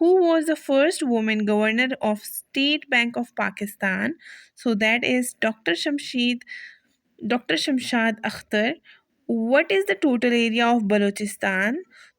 Who was the first woman governor of State Bank of Pakistan? So that is Dr. Shamshad Akhtar. What is the total area of Balochistan?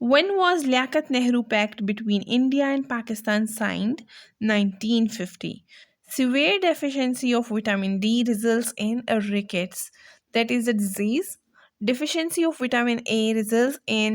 When was Liaquat Nehru Pact between India and Pakistan signed? 1950. Severe deficiency of vitamin D results in rickets. That is a disease. Deficiency of vitamin A results in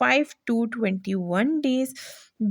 5 to 21 days۔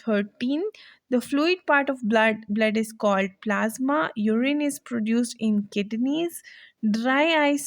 13۔ The fluid part of blood is called plasma. Urine is produced in kidneys. Dry ice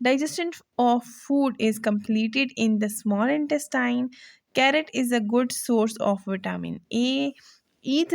Digestion of food is completed in the small intestine. Carrot is a good source of vitamin A. Eid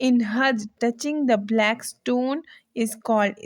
In Hajj, touching the black stone is called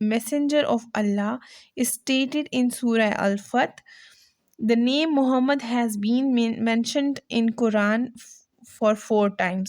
messenger of Allah is stated in Surah Al-Fath. The name Muhammad has been mentioned in Quran for 4 times.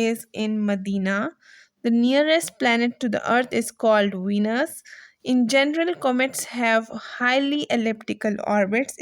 is in Medina. The nearest planet to the earth is called Venus. In general, comets have highly elliptical orbits.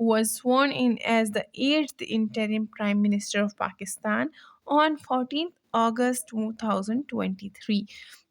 was sworn in as the 8th interim prime minister of Pakistan on 14th August 2023۔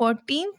14th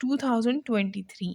2023۔